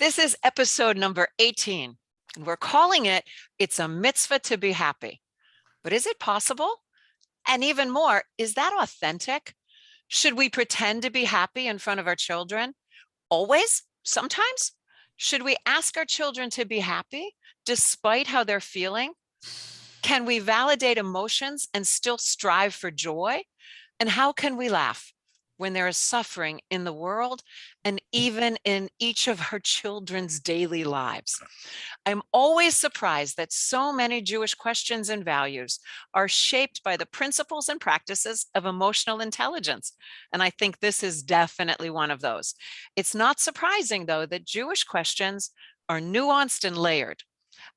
This is episode number 18, and we're calling it, It's a Mitzvah to be Happy. But is it possible? And even more, is that authentic? Should we pretend to be happy in front of our children? Always? Sometimes? Should we ask our children to be happy despite how they're feeling? Can we validate emotions and still strive for joy? And how can we laugh when there is suffering in the world and even in each of our children's daily lives? I'm always surprised that so many Jewish questions and values are shaped by the principles and practices of emotional intelligence. And I think this is definitely one of those. It's not surprising, though, that Jewish questions are nuanced and layered,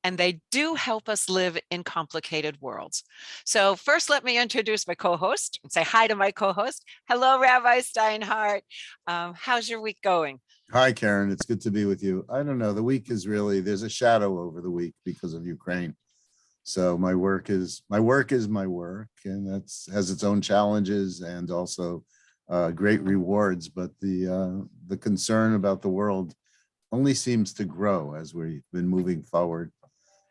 and they do help us live in complicated worlds. So first, let me introduce my co-host and say hi to my co-host. Hello, Rabbi Steinhardt. How's your week going? Hi, Karen. It's good to be with you. I don't know. The week is really, there's a shadow over the week because of Ukraine. So my work is my work, and that's has its own challenges and also great rewards. But the concern about the world only seems to grow as we've been moving forward.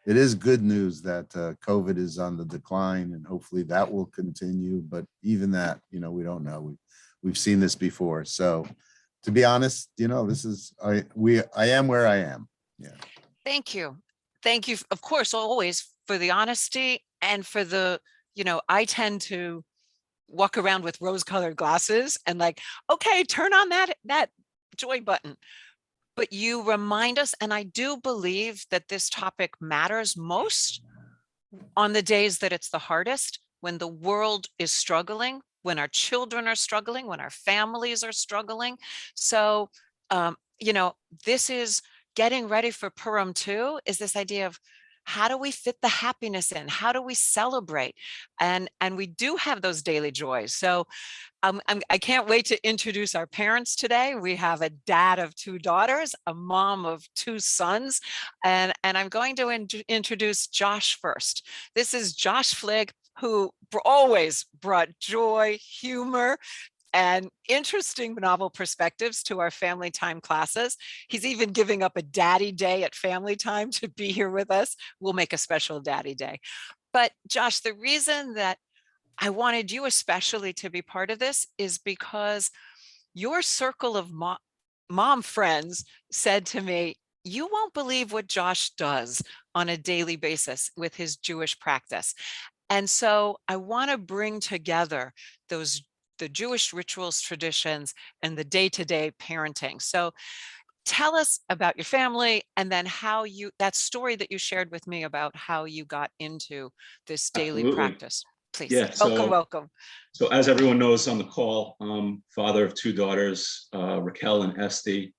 It is good news that COVID is on the decline, and hopefully that will continue. But even that, we don't know. We've seen this before. So to be honest, this is I am where I am. Yeah. Thank you. Thank you, of course, always for the honesty and for the, I tend to walk around with rose-colored glasses and okay, turn on that joy button. But you remind us, and I do believe that this topic matters most on the days that it's the hardest, when the world is struggling, when our children are struggling, when our families are struggling. So, this is getting ready for Purim too, is this idea of how do we fit the happiness in? How do we celebrate? And we do have those daily joys. So I can't wait to introduce our parents today. We have a dad of 2 daughters, a mom of 2 sons, and I'm going to introduce Josh first. This is Josh Flig, who always brought joy, humor, and interesting novel perspectives to our family time classes. He's even giving up a daddy day at family time to be here with us. We'll make a special daddy day. But Josh, the reason that I wanted you especially to be part of this is because your circle of mom friends said to me, you won't believe what Josh does on a daily basis with his Jewish practice. And so I want to bring together the Jewish rituals, traditions, and the day-to-day parenting. So tell us about your family, and then how that story that you shared with me about how you got into this daily Absolutely. practice. Please. Yeah. Welcome. So as everyone knows on the call, father of 2 daughters, Raquel and Esty.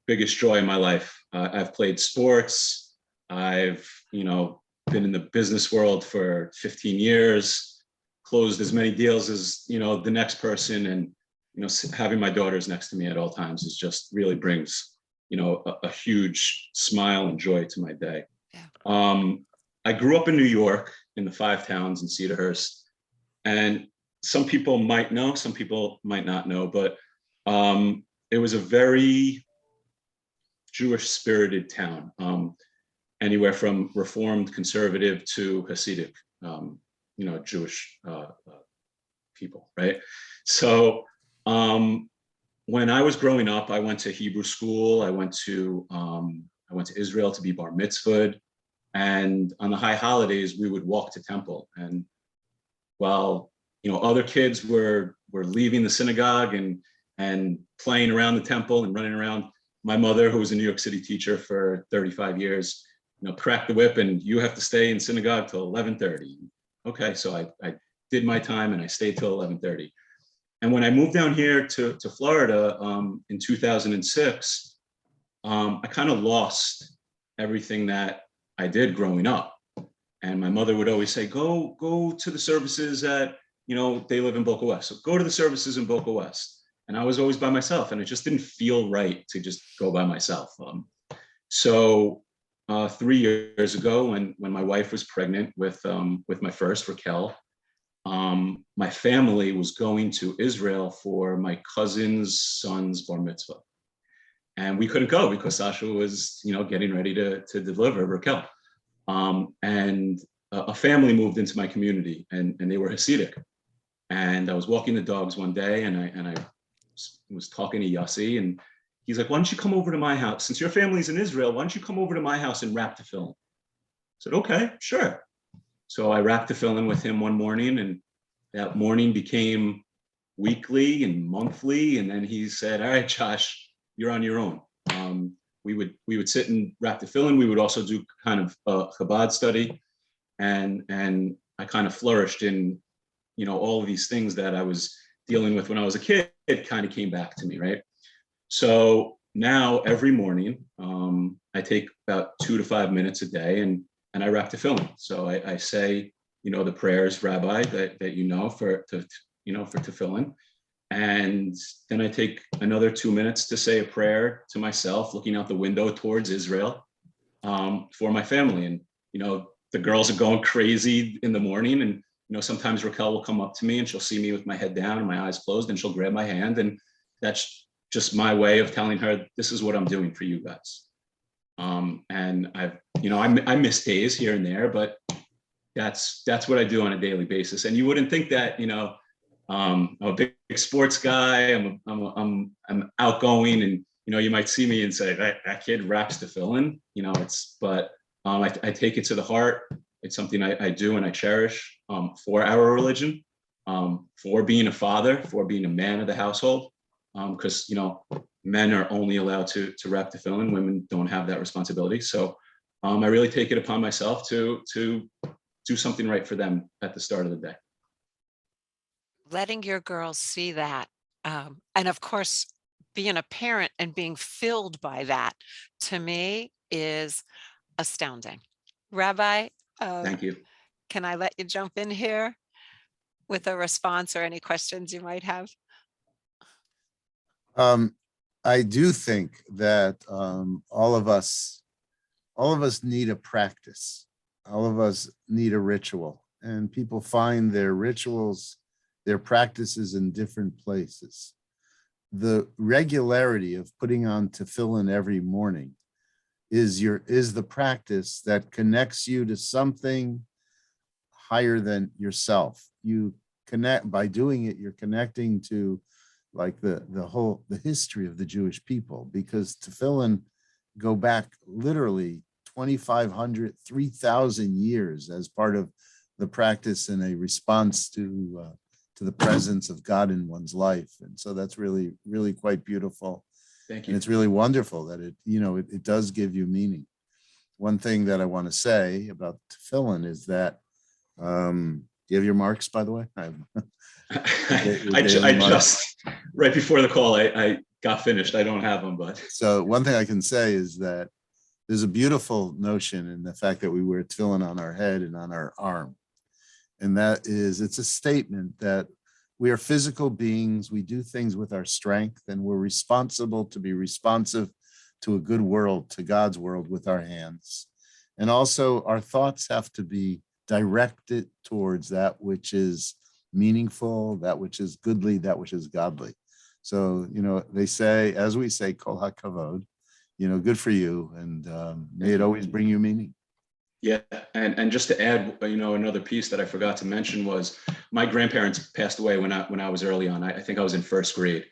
Biggest joy in my life. I've played sports. I've, been in the business world for 15 years. Closed as many deals as the next person, and having my daughters next to me at all times is just really brings a huge smile and joy to my day. Yeah. I grew up in New York in the 5 towns in Cedarhurst, and some people might know, some people might not know, but it was a very Jewish spirited town, anywhere from Reformed conservative to Hasidic. Jewish people, right? So when I was growing up, I went to Hebrew school. I went to Israel to be bar mitzvahed, and on the high holidays we would walk to temple. And while other kids were leaving the synagogue and playing around the temple and running around, my mother, who was a New York City teacher for 35 years, cracked the whip, and you have to stay in synagogue till 11:30. Okay, so I did my time and I stayed till 11:30. And when I moved down here to Florida in 2006, I kind of lost everything that I did growing up. And my mother would always say, go to the services at, they live in Boca West. So go to the services in Boca West. And I was always by myself, and it just didn't feel right to just go by myself. So 3 years ago, when my wife was pregnant with my first, Raquel, my family was going to Israel for my cousin's son's bar mitzvah. and we couldn't go because Sasha was, getting ready to deliver Raquel. And a family moved into my community, and they were Hasidic. And I was walking the dogs one day, and I was talking to Yossi, and he's like, "Why don't you come over to my house? Since your family's in Israel, why don't you come over to my house and wrap tefillin?" I said, "Okay, sure." So I wrapped tefillin with him one morning, and that morning became weekly and monthly. And then he said, "All right, Josh, you're on your own." We would sit and wrap tefillin. We would also do kind of a Chabad study, and I kind of flourished in, all of these things that I was dealing with when I was a kid. It kind of came back to me, right? So now every morning, I take about 2 to 5 minutes a day, and I wrap tefillin. So I say, the prayers, Rabbi, that for tefillin. And then I take another 2 minutes to say a prayer to myself, looking out the window towards Israel, for my family. And, the girls are going crazy in the morning. And, sometimes Raquel will come up to me and she'll see me with my head down and my eyes closed, and she'll grab my hand. And that's just my way of telling her, this is what I'm doing for you guys. And I miss days here and there, but that's what I do on a daily basis. And you wouldn't think that, I'm a big sports guy. I'm outgoing, and you might see me and say that kid raps tefillin. But I take it to the heart. It's something I do and I cherish, for our religion, for being a father, for being a man of the household, because men are only allowed to wrap tefillin. Women don't have that responsibility. So I really take it upon myself to do something right for them at the start of the day. Letting your girls see that, and of course, being a parent and being filled by that, to me, is astounding. Rabbi, Thank you. can I let you jump in here with a response or any questions you might have? I do think that all of us need a practice. All of us need a ritual, and people find their rituals, their practices in different places. The regularity of putting on tefillin every morning is the practice that connects you to something higher than yourself. You connect by doing it. You're connecting to like the history of the Jewish people, because tefillin go back literally 2,500, 3,000 years as part of the practice and a response to the presence of God in one's life. And so that's really, really quite beautiful. Thank you. And it's really wonderful that it does give you meaning. One thing that I want to say about tefillin is that, do you have your marks, by the way? I just, right before the call, I got finished. I don't have them, but. So one thing I can say is that there's a beautiful notion in the fact that we wear tefillin on our head and on our arm. And that is, it's a statement that we are physical beings. We do things with our strength, and we're responsible to be responsive to a good world, to God's world, with our hands. And also our thoughts have to be directed towards that which is meaningful, that which is goodly, that which is godly. So, they say, as we say, kol hakavod, good for you. And may it always bring you meaning. Yeah, and just to add, another piece that I forgot to mention was my grandparents passed away when I was early on. I think I was in first grade,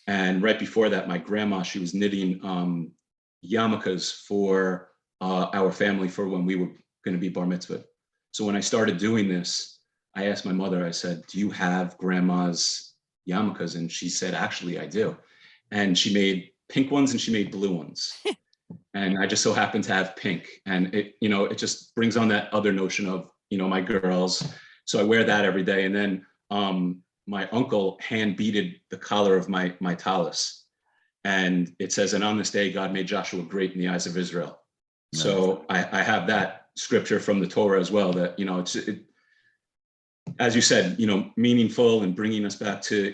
and right before that, my grandma, she was knitting yarmulkes for our family for when we were going to be bar mitzvah. So when I started doing this, I asked my mother. I said, "Do you have grandma's yarmulkes?" And she said, "Actually, I do." And she made pink ones and she made blue ones. And I just so happen to have pink, and it just brings on that other notion of, my girls. So I wear that every day. And then my uncle hand beaded the collar of my tallis, and it says, "And on this day, God made Joshua great in the eyes of Israel." Nice. So I have that scripture from the Torah as well, that, as you said, meaningful and bringing us back to,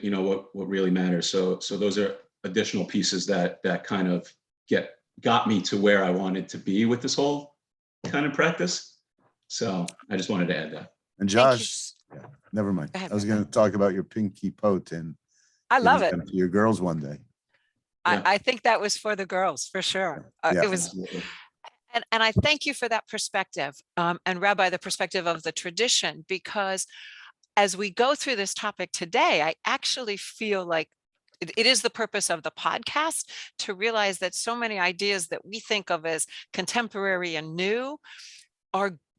what really matters. So those are additional pieces that kind of got me to where I wanted to be with this whole kind of practice. So I just wanted to add that. And Josh, never mind. I was going to talk about your pinky pot and I love it. To your girls one day. Yeah. I think that was for the girls for sure. Yeah. It was, Absolutely. and I thank you for that perspective, and Rabbi, the perspective of the tradition, because as we go through this topic today, I actually feel like it is the purpose of the podcast to realize that so many ideas that we think of as contemporary and new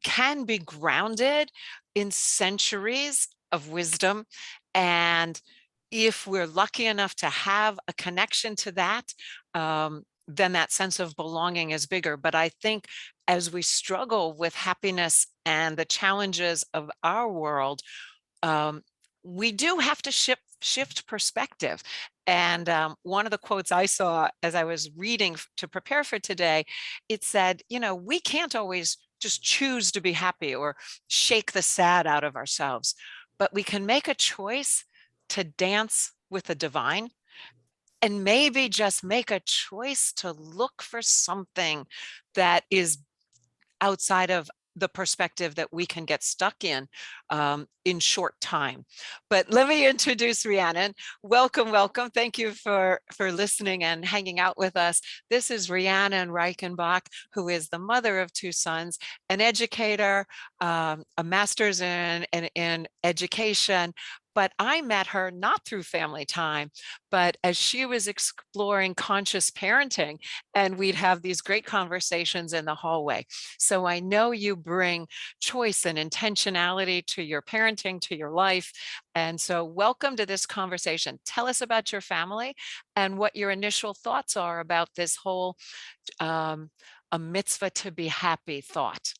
can be grounded in centuries of wisdom. And if we're lucky enough to have a connection to that, then that sense of belonging is bigger. But I think as we struggle with happiness and the challenges of our world, we do have to shift perspective. And one of the quotes I saw as I was reading to prepare for today, it said, we can't always just choose to be happy or shake the sad out of ourselves, but we can make a choice to dance with the divine, and maybe just make a choice to look for something that is outside of the perspective that we can get stuck in short time. But let me introduce Rhiannon. Welcome, welcome. Thank you for listening and hanging out with us. This is Rhiannon Reichenbach, who is the mother of two sons, an educator, a master's in education. But I met her not through family time, but as she was exploring conscious parenting, and we'd have these great conversations in the hallway. So I know you bring choice and intentionality to your parenting, to your life. And so welcome to this conversation. Tell us about your family and what your initial thoughts are about this whole a mitzvah to be happy thought.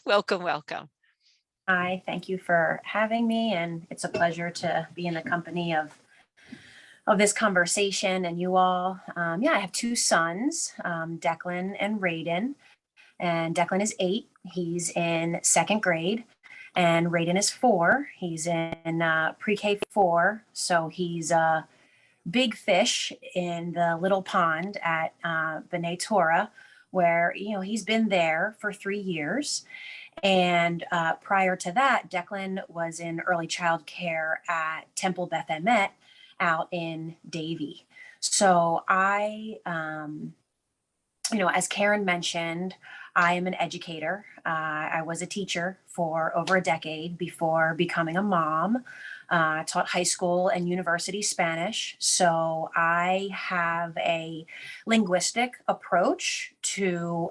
Welcome, welcome. Hi, thank you for having me, and it's a pleasure to be in the company of this conversation and you all. I have two sons, Declan and Raiden, and Declan is 8. He's in 2nd grade, and Raiden is 4. He's in pre-K 4, so he's a big fish in the little pond at B'nai Torah, where he's been there for 3 years. And prior to that, Declan was in early child care at Temple Beth Emet out in Davie. So I, as Karen mentioned, I am an educator. I was a teacher for over a decade before becoming a mom. I taught high school and university Spanish. So I have a linguistic approach to,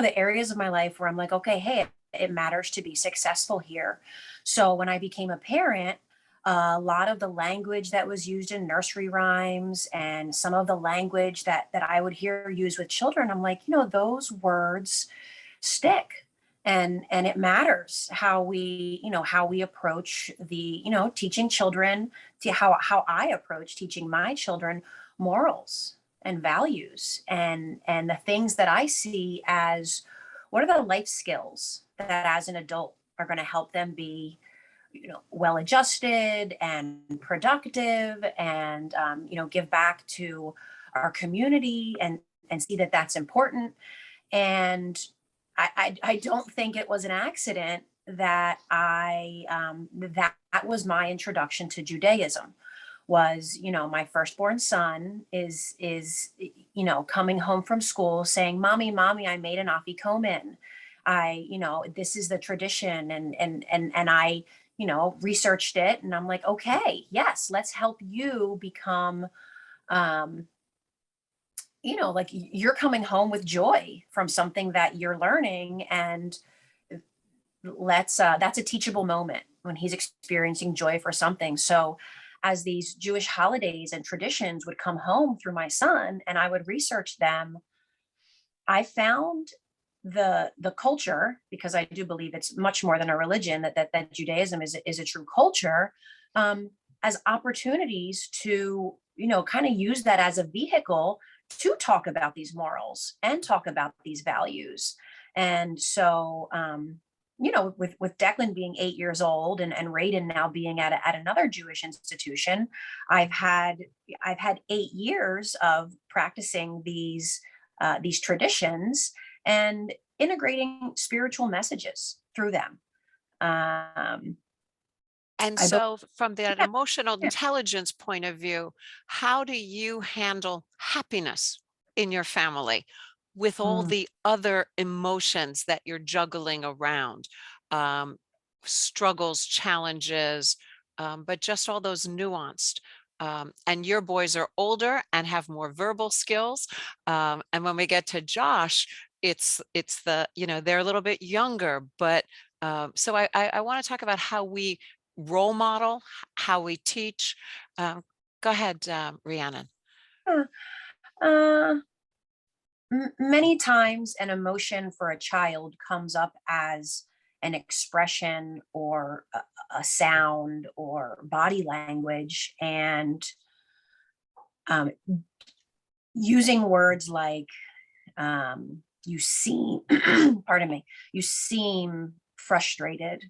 the areas of my life where I'm like, okay, hey, it matters to be successful here. So when I became a parent, a lot of the language that was used in nursery rhymes and some of the language that I would hear used with children, I'm like, those words stick. And it matters how we approach the, teaching children, to how I approach teaching my children morals and values and the things that I see as what are the life skills that as an adult are going to help them be well adjusted and productive and give back to our community and see that that's important. And I don't think it was an accident that that was my introduction to Judaism. Was my firstborn son is coming home from school saying, mommy, I made an afikomen. This is the tradition, and I researched it, and I'm like, okay, yes, let's help you become like you're coming home with joy from something that you're learning, and that's a teachable moment when he's experiencing joy for something. So as these Jewish holidays and traditions would come home through my son and I would research them, I found the culture, because I do believe it's much more than a religion, that Judaism is a true culture, as opportunities to kind of use that as a vehicle to talk about these morals and talk about these values. And so with Declan being 8 years old and Raiden now being at another Jewish institution, I've had 8 years of practicing these traditions and integrating spiritual messages through them. And I bel so from that yeah, emotional yeah. intelligence point of view, how do you handle happiness in your family with all Mm, the other emotions that you're juggling around? Um, Struggles, challenges, but just all those nuanced. And your boys are older and have more verbal skills. And when we get to Josh, it's the, you know, they're a little bit younger, but so I want to talk about how we role model, how we teach. Um, Go ahead, Rhiannon. yeah. Uh, Many times an emotion for a child comes up as an expression or a sound or body language, and um, using words like you seem pardon me, you seem frustrated,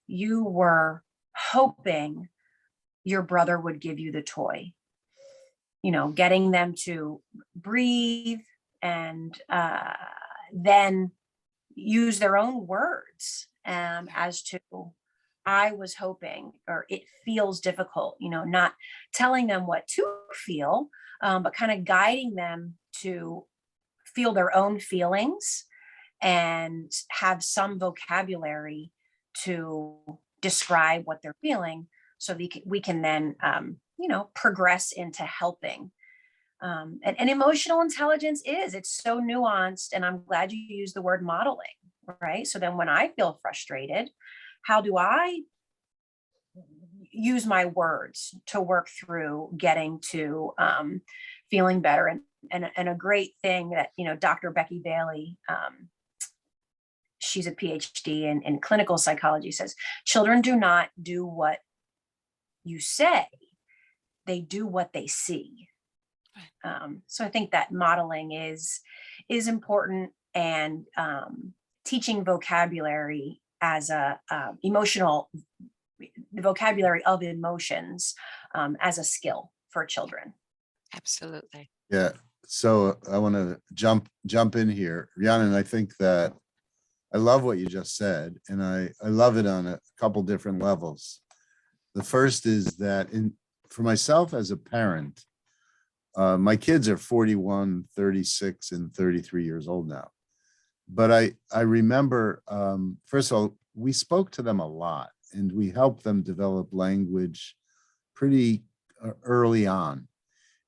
you were hoping your brother would give you the toy, getting them to breathe and then use their own words as to, I was hoping, or it feels difficult, not telling them what to feel, but kind of guiding them to feel their own feelings and have some vocabulary to describe what they're feeling, so we can then progress into helping. And emotional intelligence it's so nuanced, and I'm glad you used the word modeling, right? So then when I feel frustrated, how do I use my words to work through getting to feeling better? And a great thing that Dr. Becky Bailey, she's a PhD in clinical psychology, says children do not do what you say, they do what they see. So I think that modeling is important, and teaching vocabulary as a emotional, the vocabulary of emotions, as a skill for children. Absolutely. Yeah. So I want to jump in here, Rhiannon. I think that I love what you just said, and I love it on a couple different levels. The first is that for myself as a parent, my kids are 41, 36, and 33 years old now. But I remember, first of all, we spoke to them a lot, and we helped them develop language pretty early on.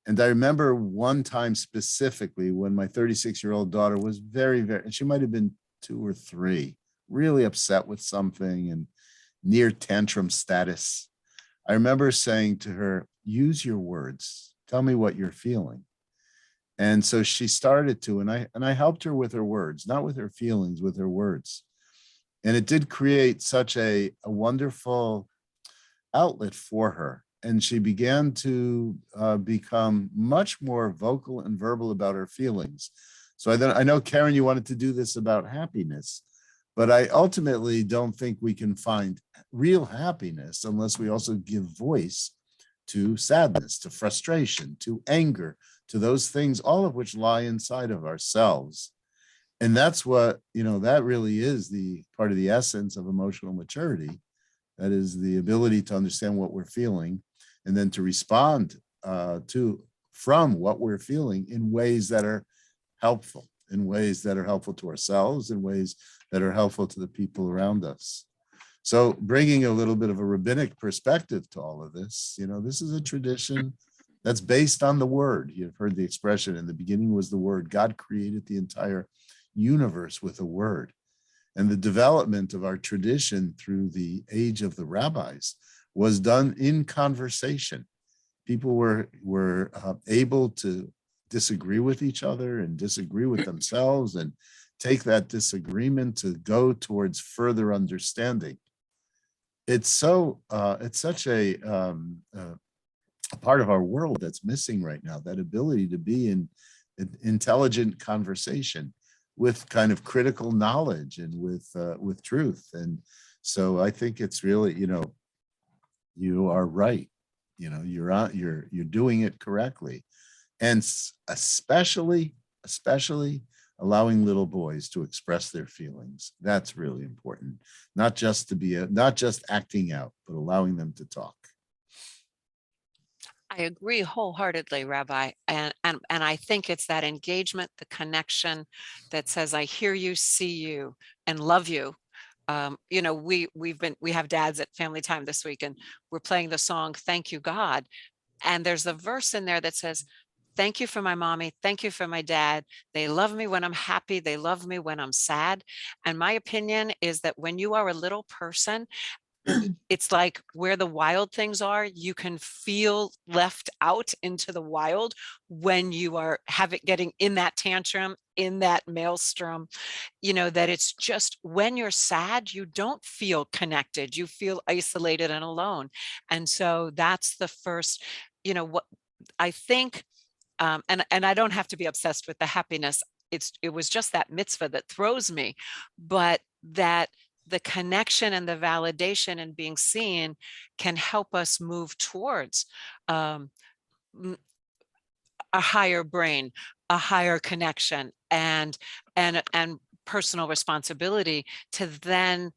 And I remember one time specifically when my 36-year-old daughter was and she might have been 2 or 3, really upset with something and near tantrum status. I remember saying to her, use your words. Tell me what you're feeling. And so she started to, and I helped her with her words, not with her feelings, with her words. And it did create such a wonderful outlet for her. And she began to become much more vocal and verbal about her feelings. So I know, Karen, you wanted to do this about happiness, but I ultimately don't think we can find real happiness unless we also give voice to sadness, to frustration, to anger, to those things, all of which lie inside of ourselves. And that's what, that really is the part of the essence of emotional maturity. That is the ability to understand what we're feeling and then to respond from what we're feeling in ways that are helpful, in ways that are helpful to ourselves, in ways that are helpful to the people around us. So bringing a little bit of a rabbinic perspective to all of this, this is a tradition that's based on the word. You've heard the expression, in the beginning was the word. God created the entire universe with a word. And the development of our tradition through the age of the rabbis was done in conversation. People were able to disagree with each other and disagree with themselves and take that disagreement to go towards further understanding. It's such a part of our world that's missing right now, that ability to be in intelligent conversation with kind of critical knowledge and with truth. And so I think it's really, you are right. You're doing it correctly. And especially allowing little boys to express their feelings. That's really important. Not just not just acting out, but allowing them to talk. I agree wholeheartedly, Rabbi. And I think it's that engagement, the connection that says, I hear you, see you, and love you. You know, we have dads at family time this week, and we're playing the song, Thank You, God. And there's a verse in there that says, thank you for my mommy. Thank you for my dad. They love me when I'm happy. They love me when I'm sad. And my opinion is that when you are a little person, it's like where the wild things are, you can feel left out into the wild when you are getting in that tantrum, in that maelstrom, you know, that it's just when you're sad, you don't feel connected, you feel isolated and alone. And so that's the first, you know, what I think, and I don't have to be obsessed with the happiness. It was just that mitzvah that throws me, but that the connection and the validation and being seen can help us move towards a higher brain, a higher connection, and personal responsibility to then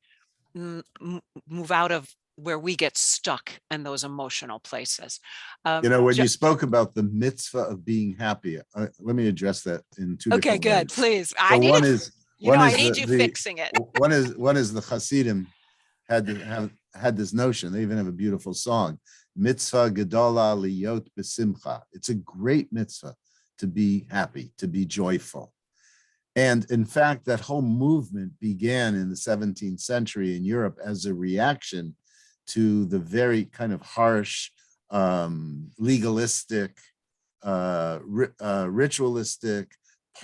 move out of where we get stuck in those emotional places. You know, when you spoke about the mitzvah of being happy, let me address that in two okay, different good, ways. please. So one is you know, one I is need you fixing it. one is the Hasidim had this notion. They even have a beautiful song, mitzvah gedola liyot besimcha. It's a great mitzvah to be happy, to be joyful. And in fact, that whole movement began in the 17th century in Europe as a reaction to the very kind of harsh, legalistic, ritualistic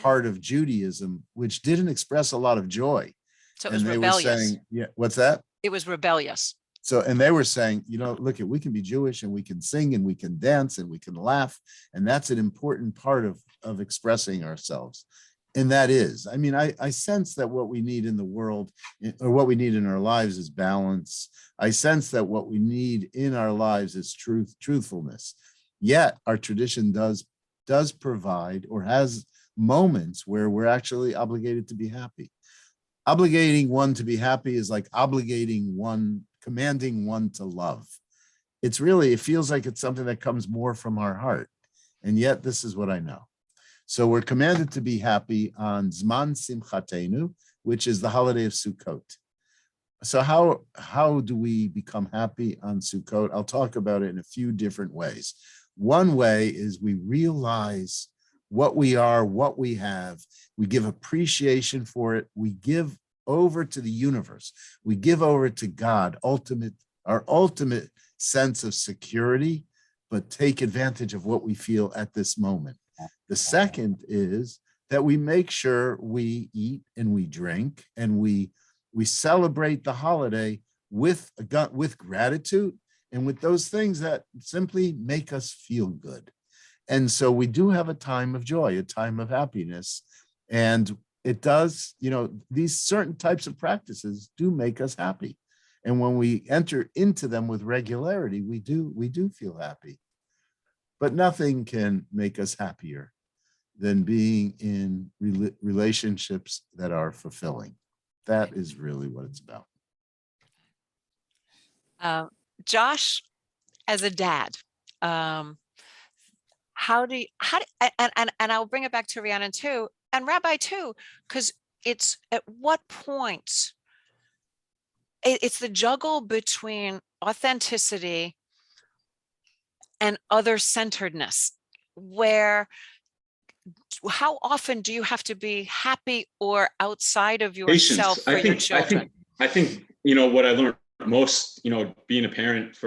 part of Judaism, which didn't express a lot of joy. So it was and they rebellious. were saying, yeah, what's that? It was rebellious. So, and they were saying, you know, look, we can be Jewish and we can sing and we can dance and we can laugh. And that's an important part of expressing ourselves. And that is, I mean, I sense that what we need in the world, or what we need in our lives, is balance. I sense that what we need in our lives is truthfulness. Yet our tradition does provide, or has moments where we're actually obligated to be happy. Obligating one to be happy is like commanding one to love. It feels like it's something that comes more from our heart. And yet this is what I know. So we're commanded to be happy on Zman Simchatenu, which is the holiday of Sukkot. So how do we become happy on Sukkot? I'll talk about it in a few different ways. One way is we realize what we are, what we have. We give appreciation for it. We give over to the universe. We give over to God, our ultimate sense of security, but take advantage of what we feel at this moment. The second is that we make sure we eat and we drink and we celebrate the holiday with gratitude and with those things that simply make us feel good. And so we do have a time of joy, a time of happiness. And it does, you know, these certain types of practices do make us happy. And when we enter into them with regularity, we do feel happy. But nothing can make us happier than being in relationships that are fulfilling. That is really what it's about. Josh, as a dad, and I'll bring it back to Rhiannon too, and Rabbi too, because it's at what point it's the juggle between authenticity and other-centeredness, where how often do you have to be happy or outside of yourself for your children? I think, you know, what I learned most, you know, being a parent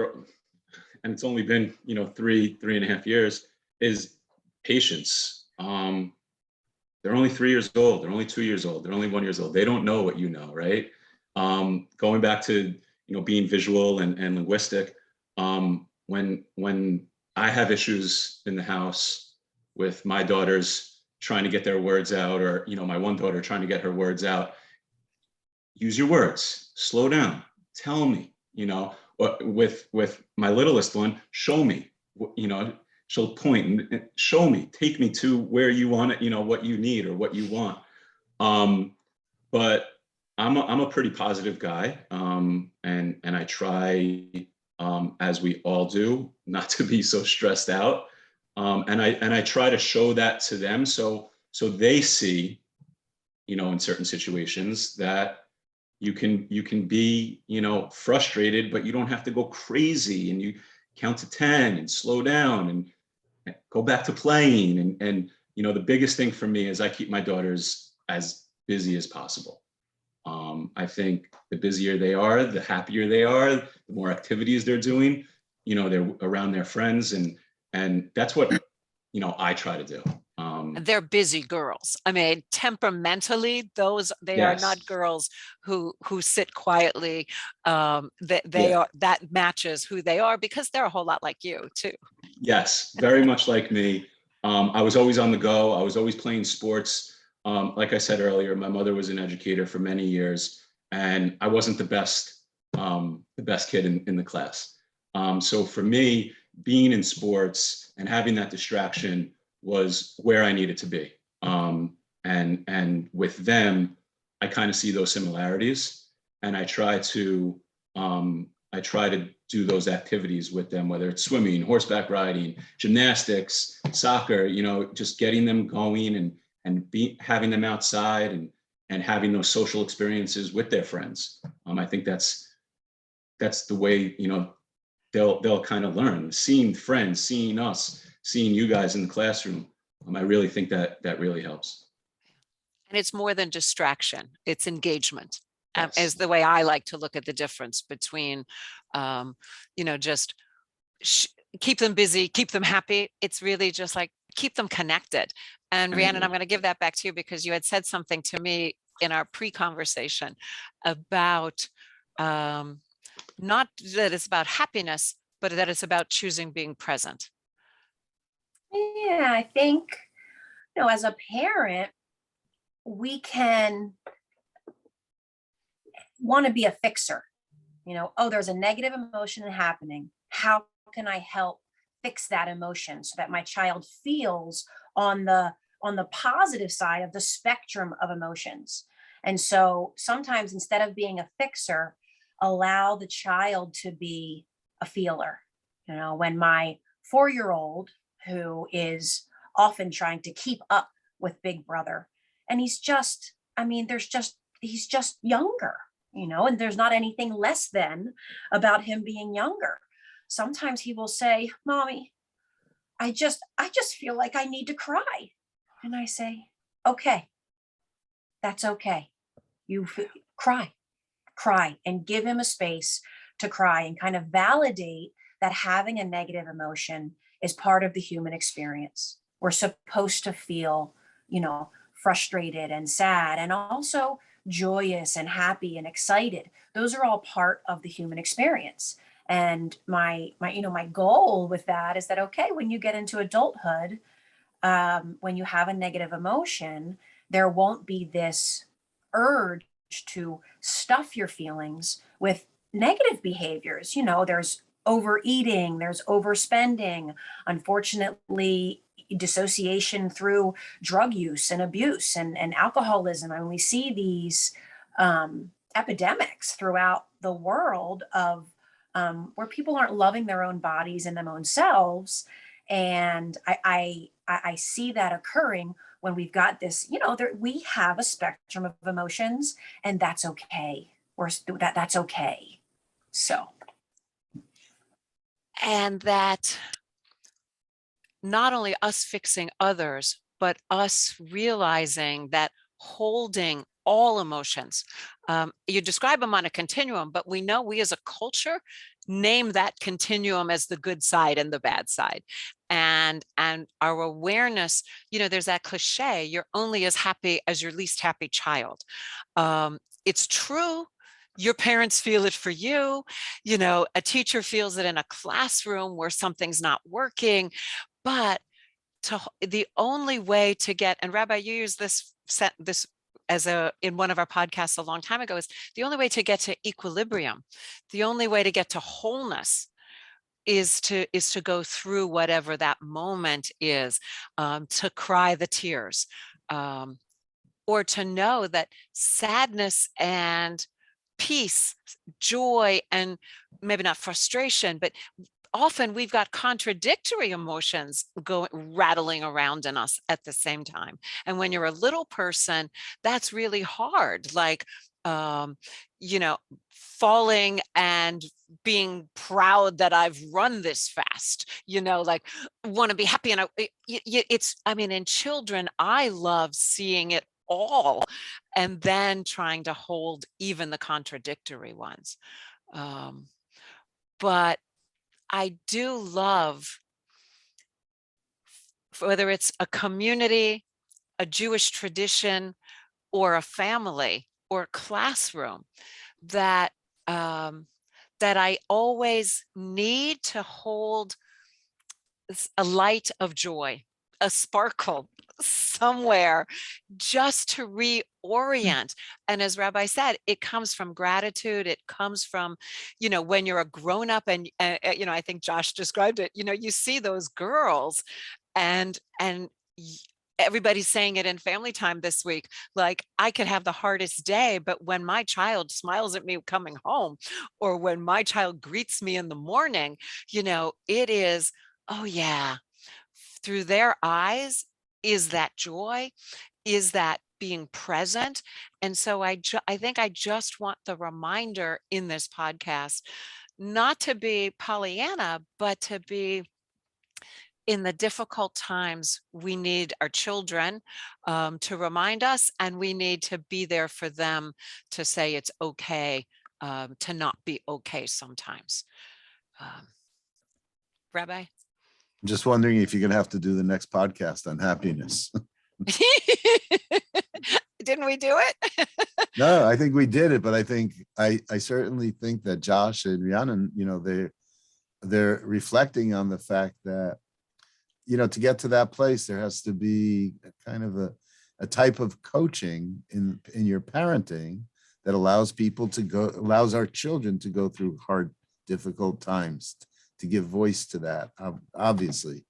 and it's only been, you know, three and a half years, is patience. They're only 3 years old. They're only 2 years old. They're only 1 year old. They don't know what you know, right? Going back to, you know, being visual and linguistic, when I have issues in the house with my daughters trying to get their words out, or, you know, my one daughter trying to get her words out, use your words, slow down, tell me, you know, with my littlest one, show me, you know, she'll point and show me, take me to where you want it, you know, what you need or what you want. But I'm a pretty positive guy, and I try, as we all do, not to be so stressed out, and I try to show that to them, so they see, in certain situations that you can be, frustrated, but you don't have to go crazy, and you count to 10 and slow down and go back to playing, and the biggest thing for me is I keep my daughters as busy as possible. I think the busier they are, the happier they are, the more activities they're doing, they're around their friends, and that's what, I try to do. They're busy girls. I mean, temperamentally, they are not Yes. girls who sit quietly. They Yeah. are, that matches who they are, because they're a whole lot like you too. Yes, very much like me. I was always on the go. I was always playing sports. Like I said earlier, my mother was an educator for many years, and I wasn't the best kid in the class. So for me, being in sports and having that distraction was where I needed to be. And with them, I kind of see those similarities, and I try to do those activities with them, whether it's swimming, horseback riding, gymnastics, soccer, just getting them going, and having them outside, and having those social experiences with their friends. I think that's the way, they'll kind of learn, seeing friends, seeing us, seeing you guys in the classroom. I really think that really helps. And it's more than distraction, it's engagement. Is Yes. the way I like to look at the difference between, just keep them busy, keep them happy. It's really just like keep them connected. And I Rhiannon, I'm agree. going to give that back to you, because you had said something to me in our pre-conversation about, not that it's about happiness, but that it's about choosing being present. Yeah, I think, as a parent, we can want to be a fixer. Oh, there's a negative emotion happening. How can I help fix that emotion so that my child feels on the positive side of the spectrum of emotions? And so sometimes, instead of being a fixer, allow the child to be a feeler. When my 4-year-old, who is often trying to keep up with Big Brother, and he's just, he's just younger, and there's not anything less than about him being younger. Sometimes he will say, "Mommy, I just feel like I need to cry." And I say, "Okay, that's okay. You cry, and give him a space to cry, and kind of validate that having a negative emotion is part of the human experience. We're supposed to feel, frustrated and sad, and also joyous and happy and excited. Those are all part of the human experience. And my goal with that is that, okay, when you get into adulthood, when you have a negative emotion, there won't be this urge to stuff your feelings with negative behaviors. There's overeating, there's overspending, unfortunately, dissociation through drug use and abuse, and alcoholism. And we see these epidemics throughout the world of where people aren't loving their own bodies and their own selves. And I see that occurring when we've got this, we have a spectrum of emotions, and that's okay. That's okay. So. And that not only us fixing others, but us realizing that holding all emotions, you describe them on a continuum, but we know we as a culture name that continuum as the good side and the bad side. And our awareness, there's that cliche, you're only as happy as your least happy child. It's true. Your parents feel it for you. A teacher feels it in a classroom where something's not working. But the only way to get, and Rabbi, you used this in one of our podcasts a long time ago, is the only way to get to equilibrium, the only way to get to wholeness is to go through whatever that moment is, to cry the tears, or to know that sadness and peace, joy, and maybe not frustration, but often we've got contradictory emotions going rattling around in us at the same time. And when you're a little person, that's really hard. Like, you know, falling and being proud that I've run this fast, you know, like want to be happy. And it's, I mean, in children, I love seeing it all and then trying to hold even the contradictory ones. But I do love, whether it's a community, a Jewish tradition, or a family or a classroom, that that I always need to hold a light of joy, a sparkle somewhere, just to reorient. And as Rabbi said, it comes from gratitude. It comes from, you know, when you're a grown up and, you know, I think Josh described it, you know, you see those girls and everybody's saying it in family time this week, like, I could have the hardest day, but when my child smiles at me coming home, or when my child greets me in the morning, you know, it is, oh yeah, through their eyes is that joy, is that being present. And so I think I just want the reminder in this podcast, not to be Pollyanna, but to be, in the difficult times, we need our children to remind us, and we need to be there for them to say it's okay to not be okay sometimes. Rabbi? I'm just wondering if you're gonna have to do the next podcast on happiness. Didn't we do it? No, I think we did it, but I think I certainly think that Josh and Rhiannon, you know, they're reflecting on the fact that, you know, to get to that place, there has to be a kind of a type of coaching in your parenting that allows allows our children to go through hard, difficult times, to give voice to that, obviously.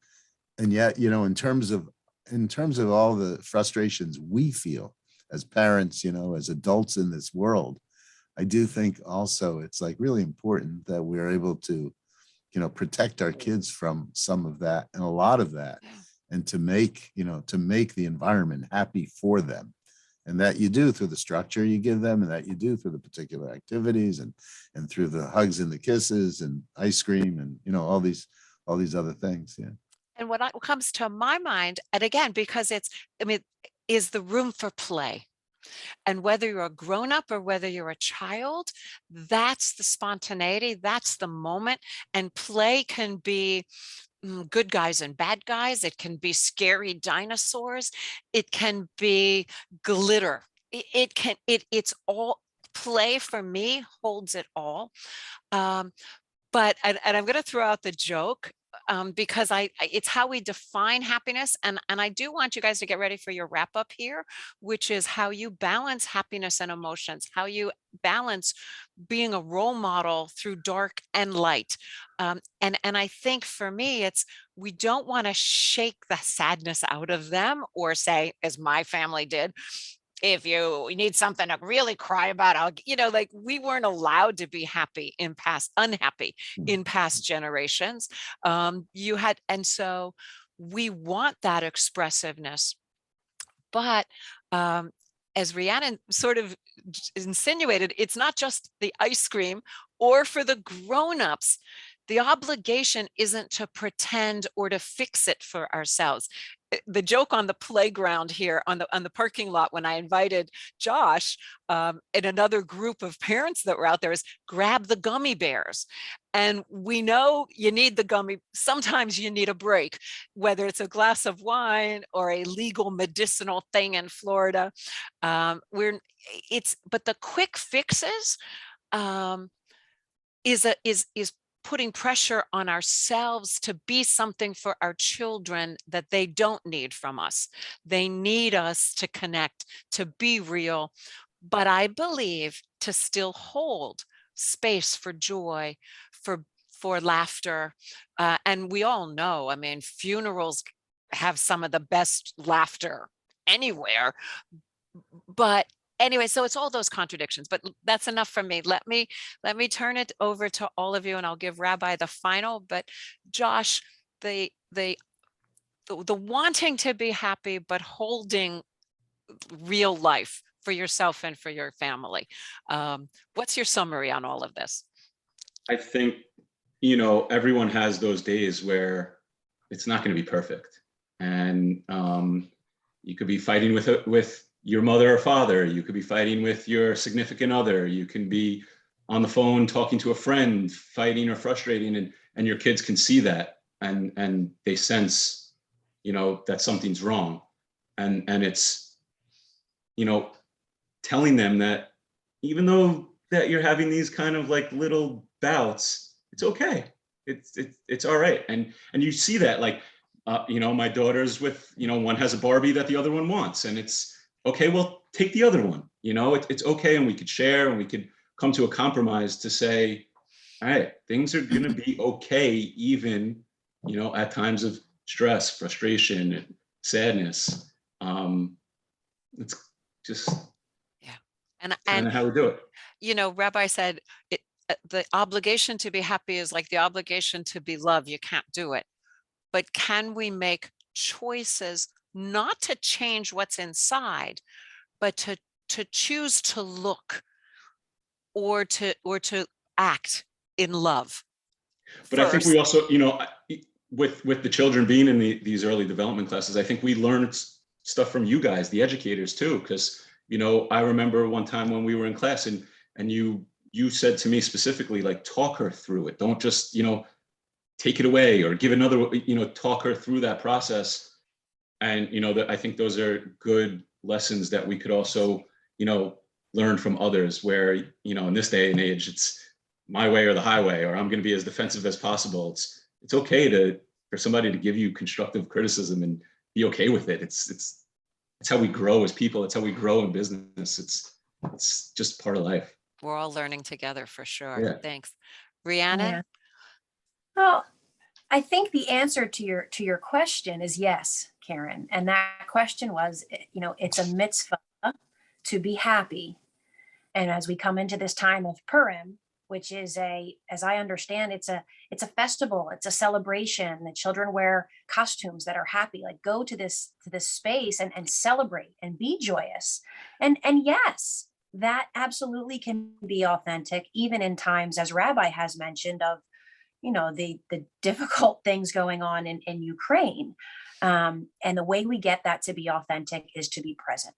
And yet, you know, in terms of all the frustrations we feel as parents, you know, as adults in this world, I do think also it's like really important that we're able to, you know, protect our kids from some of that and a lot of that, and to make, you know, to make the environment happy for them. And that you do through the structure you give them, and that you do through the particular activities, and through the hugs and the kisses and ice cream and, you know, all these other things. Yeah. And what comes to my mind, and again, because it's, I mean, is the room for play. And whether you're a grown up or whether you're a child, that's the spontaneity, that's the moment. And play can be good guys and bad guys. It can be scary dinosaurs. It can be glitter. It's all play. For me, holds it all. But I'm going to throw out the joke because it's how we define happiness. And I do want you guys to get ready for your wrap up here, which is how you balance happiness and emotions, how you balance being a role model through dark and light. And I think for me, it's, we don't want to shake the sadness out of them or say, as my family did, if you need something to really cry about, I'll, you know, like, we weren't allowed to be unhappy in past generations. You had, and so we want that expressiveness. But as Rhiannon sort of insinuated, it's not just the ice cream, or for the grown-ups, the obligation isn't to pretend or to fix it for ourselves. The joke on the playground here on the parking lot, when I invited Josh and another group of parents that were out there, is grab the gummy bears. And we know you need the sometimes you need a break, whether it's a glass of wine or a legal medicinal thing in Florida. But the quick fixes is putting pressure on ourselves to be something for our children that they don't need from us. They need us to connect, to be real. But I believe to still hold space for joy, for laughter. And we all know, I mean, funerals have some of the best laughter anywhere. but anyway, so it's all those contradictions, but that's enough for me. Let me turn it over to all of you, and I'll give Rabbi the final. But Josh, the wanting to be happy, but holding real life for yourself and for your family. What's your summary on all of this? I think, everyone has those days where it's not going to be perfect. And you could be fighting with your mother or father. You could be fighting with your significant other. You can be on the phone talking to a friend, fighting or frustrating, and your kids can see that, and they sense, that something's wrong. And it's, telling them that even though that you're having these kind of like little bouts, it's okay. It's all right. And you see that, like, my daughter's with, one has a Barbie that the other one wants, and it's okay. Well, take the other one, it's okay. And we could share, and we could come to a compromise to say, all right, things are going to be okay. Even, at times of stress, frustration, and sadness. It's just And kind of how we do it. Rabbi said the obligation to be happy is like the obligation to be loved. You can't do it. But can we make choices not to change what's inside, but to choose to look or to act in love? But I think we also, with the children being in these early development classes, I think we learned stuff from you guys, the educators too, because I remember one time when we were in class, and you said to me specifically, like, talk her through it. Don't just take it away or give another, talk her through that process. And that I think those are good lessons that we could also learn from others. Where in this day and age, it's my way or the highway, or I'm going to be as defensive as possible. It's okay for somebody to give you constructive criticism and be okay with it. It's how we grow as people. It's how we grow in business. It's just part of life. We're all learning together for sure. Yeah. Thanks. Rhiannon? Yeah. Well, I think the answer to your question is yes, Karen. And that question was, it's a mitzvah to be happy. And as we come into this time of Purim, which is as I understand, it's a festival, it's a celebration. The children wear costumes that are happy, like go to this space and celebrate and be joyous. And yes, that absolutely can be authentic, even in times, as Rabbi has mentioned, of the difficult things going on in Ukraine. And the way we get that to be authentic is to be present.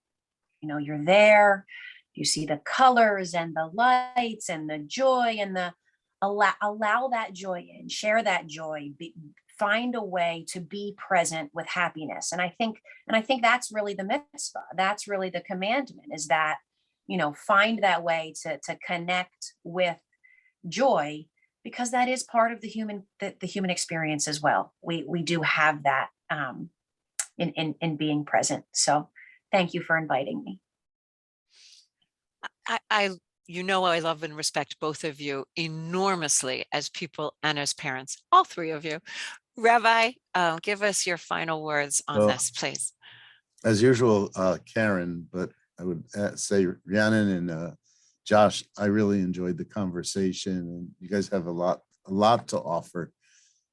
You're there, you see the colors and the lights and the joy, and allow that joy in, share that joy, find a way to be present with happiness. And I think that's really the mitzvah. That's really the commandment, is that, find that way to connect with joy, because that is part of the human experience as well. We do have that in being present. So thank you for inviting me. I love and respect both of you enormously as people and as parents, all three of you. Rabbi, give us your final words on this, please. As usual, Karen, but I would say Rhiannon and Josh, I really enjoyed the conversation, and you guys have a lot to offer,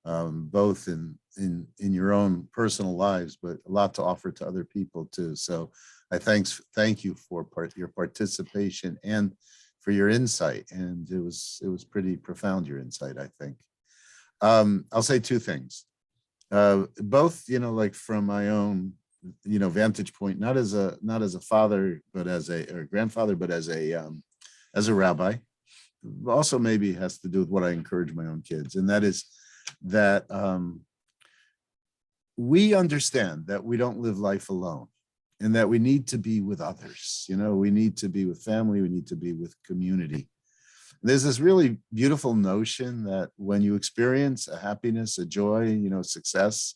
both in your own personal lives, but a lot to offer to other people too. So I thank you for your participation and for your insight. And it was pretty profound, your insight, I think. I'll say two things, both, like from my own, vantage point, not as a father, but as a grandfather, but as a rabbi. Also maybe has to do with what I encourage my own kids. And that is that we understand that we don't live life alone, and that we need to be with others. We need to be with family. We need to be with community. There's this really beautiful notion that when you experience a happiness, a joy, success,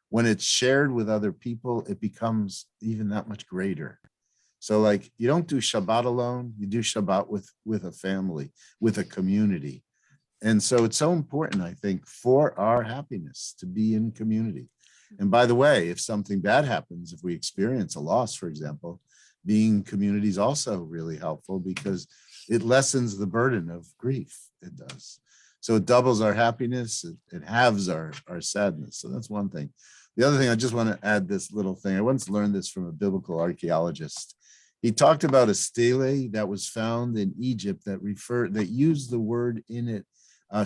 when it's shared with other people, it becomes even that much greater. So like, you don't do Shabbat alone, you do Shabbat with a family, with a community. And so it's so important, I think, for our happiness to be in community. And by the way, if something bad happens, if we experience a loss, for example, being community is also really helpful because it lessens the burden of grief. It does. So it doubles our happiness. It halves our sadness. So that's one thing. The other thing, I just want to add this little thing. I once learned this from a biblical archaeologist. He talked about a stele that was found in Egypt that used the word in it,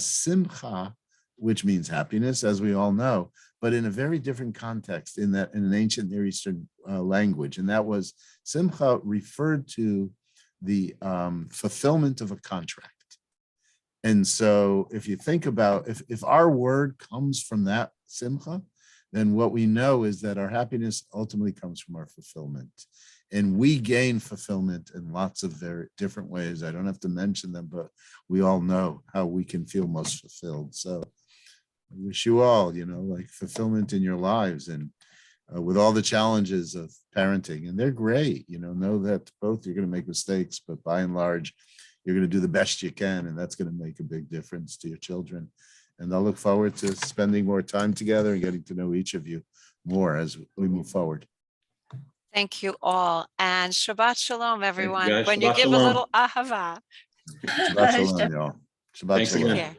simcha, which means happiness, as we all know, but in a very different context in an ancient Near Eastern language. And that was simcha referred to the fulfillment of a contract. And so if you think about, if our word comes from that simcha, then what we know is that our happiness ultimately comes from our fulfillment. And we gain fulfillment in lots of very different ways. I don't have to mention them, but we all know how we can feel most fulfilled. So I wish you all, like fulfillment in your lives and with all the challenges of parenting. And they're great, know that both you're going to make mistakes, but by and large, you're going to do the best you can. And that's going to make a big difference to your children. And I'll look forward to spending more time together and getting to know each of you more as we move forward. Thank you all. And Shabbat Shalom, everyone. guys. When you Shabbat give Shalom. a little ahava. Shabbat shalom, y'all. Shabbat Thanks shalom. again. Here.